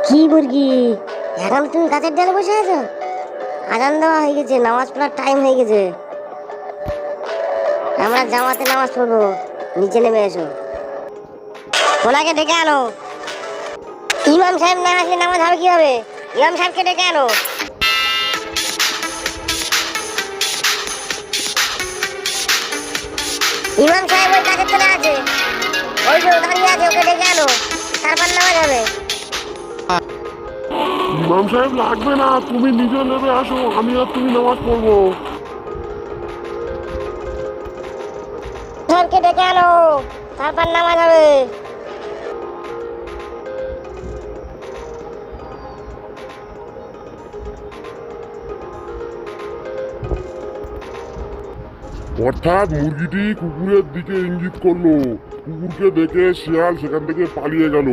কি মুরগি, এখন তুমি গাছের ডালে বসে আছো? আজান দেওয়া হয়ে গেছে, নামাজ পড়ার টাইম হয়ে গেছে। আমরা জামাতে নামাজ পড়বো, নিচে নেমে এসো। ওনাকে ডেকে আনো। ইমাম সাহেব না আসলে নামাজ হবে কিভাবে? ইমাম সাহেবকে ডেকে আনো। ইমাম সাহেব ওই গাছের তলে আছে, ওই যে দাঁড়িয়ে আছে, ওকে ডেকে আনো, তারপর নামাজ হবে। ইমাম সাহেব লাগবে না, তুমি নিজে নেমে আসো, আমি আর তুমি নামাজ পড়বো। সাহেবকে ডেকে আনো, তারপর নামাজ হবে। অর্থাৎ মুরগিটি কুকুরের দিকে ইঙ্গিত করলো, কুকুরকে দেখে শিয়াল সেখান থেকে পালিয়ে গেল।